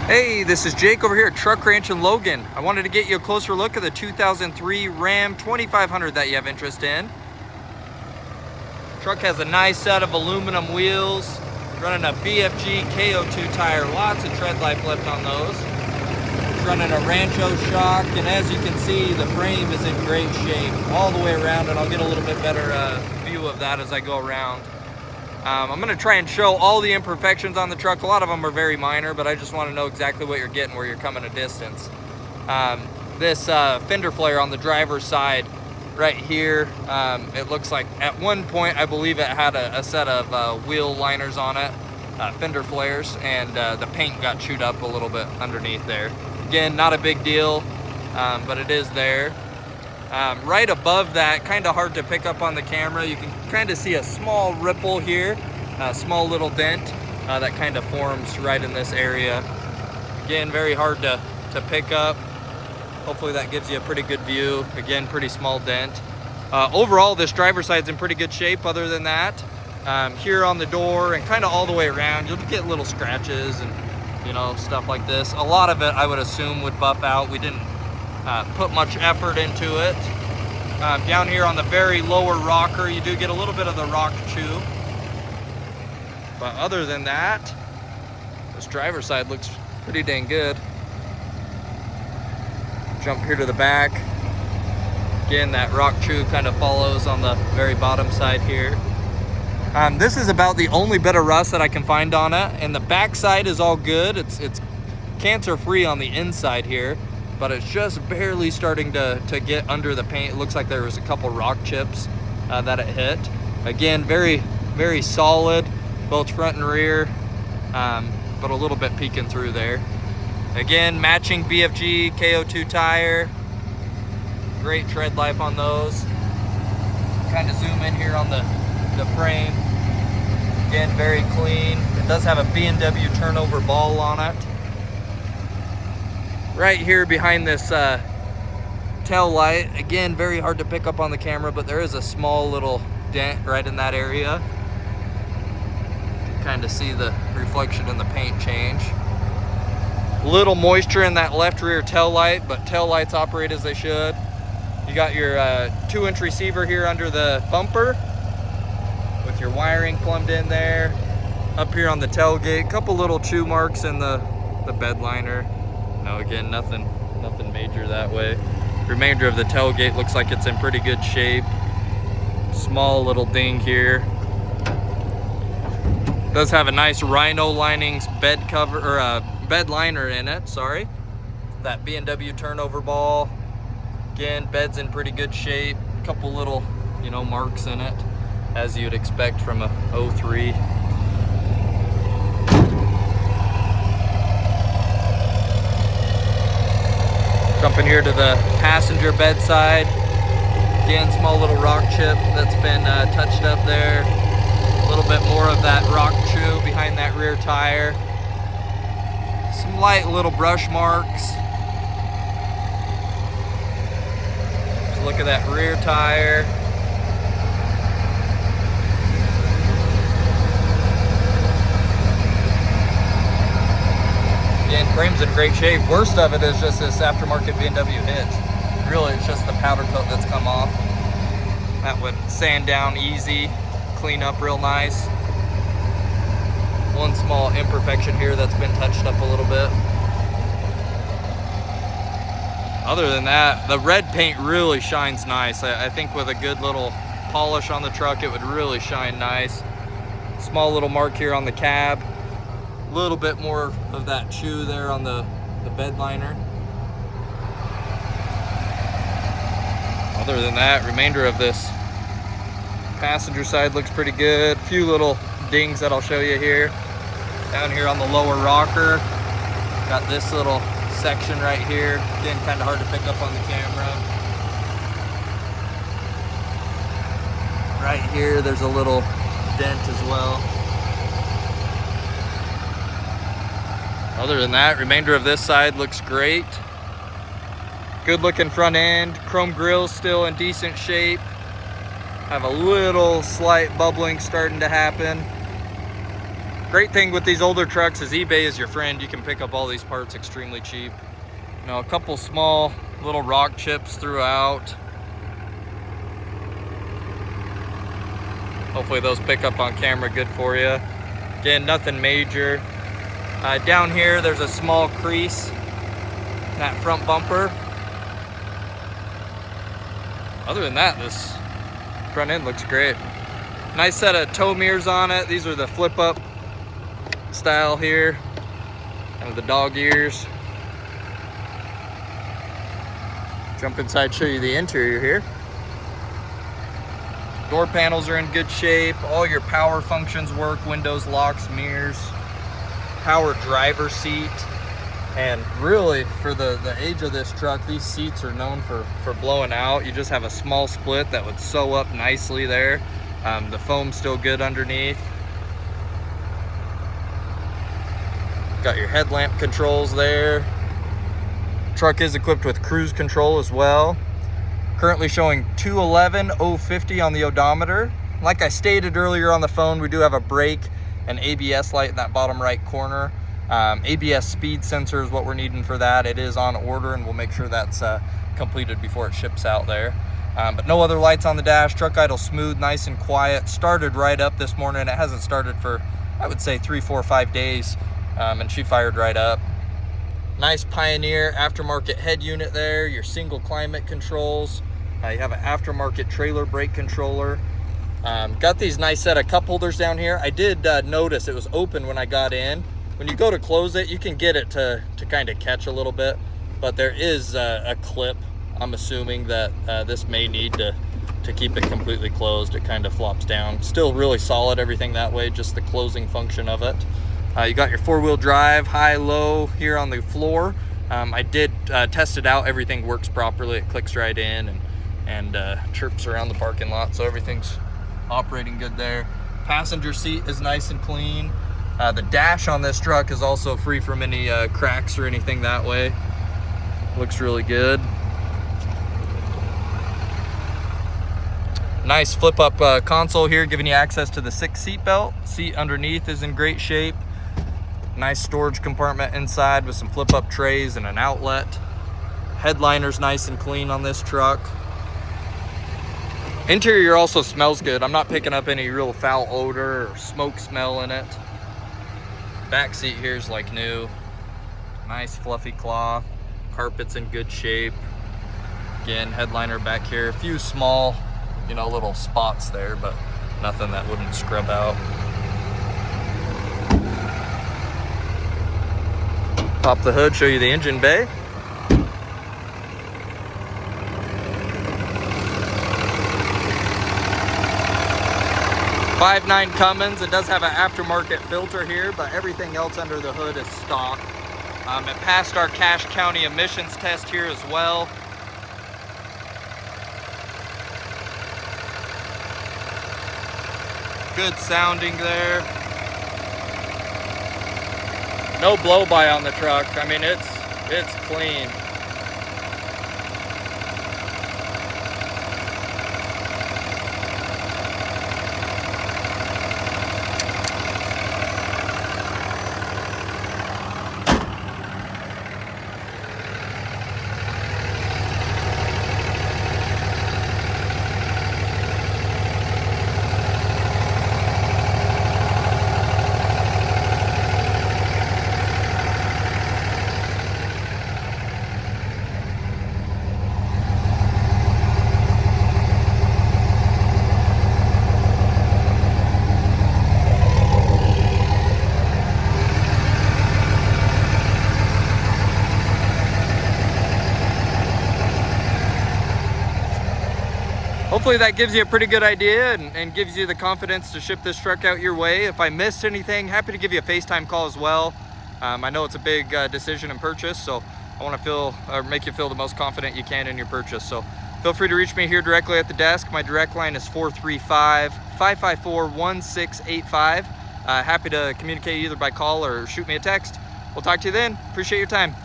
Hey, this is Jake over here at Truck Ranch in Logan. I wanted to get you a closer look at the 2003 Ram 2500 that you have interest in. Truck has a nice set of aluminum wheels, running a BFG KO2 tire, lots of tread life left on those. It's running a Rancho shock, and as you can see, the frame is in great shape all the way around, and I'll get a little bit better view of that as I go around. I'm going to try and show all the imperfections on the truck. A lot of them are very minor, but I just want to know exactly what you're getting where you're coming a distance. This fender flare on the driver's side right here, it looks like at one point I believe it had a set of wheel liners on it, fender flares, and the paint got chewed up a little bit underneath there. Again, not a big deal, but it is there. Right above that, kind of hard to pick up on the camera, you can kind of see a small ripple here, a small little dent that kind of forms right in this area. Again, very hard to pick up. Hopefully that gives you a pretty good view. Again, pretty small dent. Overall, this driver's side's in pretty good shape. Other than that, here on the door and kind of all the way around, you'll get little scratches and stuff like this. A lot of it, I would assume, would buff out. We didn't put much effort into it. Down here on the very lower rocker, you do get a little bit of the rock chew. But other than that, this driver's side looks pretty dang good. Jump here to the back. Again, that rock chew kind of follows on the very bottom side here. This is about the only bit of rust that I can find on it, and the back side is all good. It's cancer-free on the inside here, but it's just barely starting to get under the paint. It looks like there was a couple rock chips that it hit. Again, very, very solid, both front and rear, but a little bit peeking through there. Again, matching BFG KO2 tire. Great tread life on those. Kind of zoom in here on the frame. Again, very clean. It does have a B&W turnover ball on it. Right here behind this tail light, again, very hard to pick up on the camera, but there is a small little dent right in that area. You can kind of see the reflection in the paint change. Little moisture in that left rear tail light, but tail lights operate as they should. You got your 2-inch receiver here under the bumper with your wiring plumbed in there. Up here on the tailgate, couple little chew marks in the bed liner. No, again, nothing major that way. Remainder of the tailgate looks like it's in pretty good shape. Small little ding here. Does have a nice Rhino linings bed cover, or bed liner in it, sorry. That B&W turnover ball. Again, bed's in pretty good shape. A couple little, marks in it, as you'd expect from a 03. Jumping here to the passenger bedside. Again, small little rock chip that's been touched up there. A little bit more of that rock chew behind that rear tire. Some light little brush marks. Just look at that rear tire. Again, frame's in great shape. Worst of it is just this aftermarket B&W hitch. Really, it's just the powder coat that's come off. That would sand down easy, clean up real nice. One small imperfection here that's been touched up a little bit. Other than that, the red paint really shines nice. I think with a good little polish on the truck, it would really shine nice. Small little mark here on the cab. A little bit more of that chew there on the bed liner. Other than that, remainder of this passenger side looks pretty good. A few little dings that I'll show you here. Down here on the lower rocker, got this little section right here. Again, kind of hard to pick up on the camera. Right here, there's a little dent as well. Other than that, remainder of this side looks great. Good looking front end. Chrome grille still in decent shape. Have a little slight bubbling starting to happen. Great thing with these older trucks is eBay is your friend. You can pick up all these parts extremely cheap. You know, a couple small little rock chips throughout. Hopefully those pick up on camera good for you. Again, nothing major. Down here, there's a small crease in that front bumper. Other than that, this front end looks great. Nice set of tow mirrors on it. These are the flip up style here, kind of the dog ears. Jump inside, show you the interior here. Door panels are in good shape. All your power functions work, windows, locks, mirrors, power driver seat. And really, for the age of this truck, these seats are known for blowing out. You just have a small split that would sew up nicely there. The foam's still good underneath. Got your headlamp controls there. Truck is equipped with cruise control as well. Currently showing 211,050 on the odometer. Like I stated earlier on the phone, we do have a brake and ABS light in that bottom right corner. ABS speed sensor is what we're needing for that. It is on order, and we'll make sure that's completed before it ships out there. But no other lights on the dash. Truck idle smooth, nice and quiet. Started right up this morning. It hasn't started for, I would say, 3, 4, 5 days. And she fired right up. Nice Pioneer aftermarket head unit there, your single climate controls. You have an aftermarket trailer brake controller. Got these nice set of cup holders down here. I did notice it was open when I got in. When you go to close it, you can get it to kind of catch a little bit, but there is a clip. I'm assuming that this may need to keep it completely closed. It kind of flops down. Still really solid, everything that way, just the closing function of it. You got your 4-wheel drive, high, low here on the floor. I did test it out. Everything works properly. It clicks right in and chirps around the parking lot. So everything's operating good there. Passenger seat is nice and clean. The dash on this truck is also free from any cracks or anything that way. Looks really good. Nice flip up console here, giving you access to the 6 seat belt. Seat underneath is in great shape. Nice storage compartment inside with some flip up trays and an outlet. Headliner's nice and clean on this truck. Interior also smells good. I'm not picking up any real foul odor or smoke smell in it. Back seat here is like new. Nice fluffy cloth. Carpet's in good shape. Again, headliner back here. A few small, you know, little spots there, but nothing that wouldn't scrub out. Pop the hood, show you the engine bay. .59 Cummins. It does have an aftermarket filter here, but everything else under the hood is stock. It passed our Cache County emissions test here as well. Good sounding there. No blow by on the truck. I mean, it's clean. Hopefully that gives you a pretty good idea and gives you the confidence to ship this truck out your way. If I missed anything, happy to give you a FaceTime call as well. I know it's a big decision and purchase, so I want to make you feel the most confident you can in your purchase. So feel free to reach me here directly at the desk. My direct line is 435-554-1685. Happy to communicate either by call or shoot me a text. We'll talk to you then. Appreciate your time.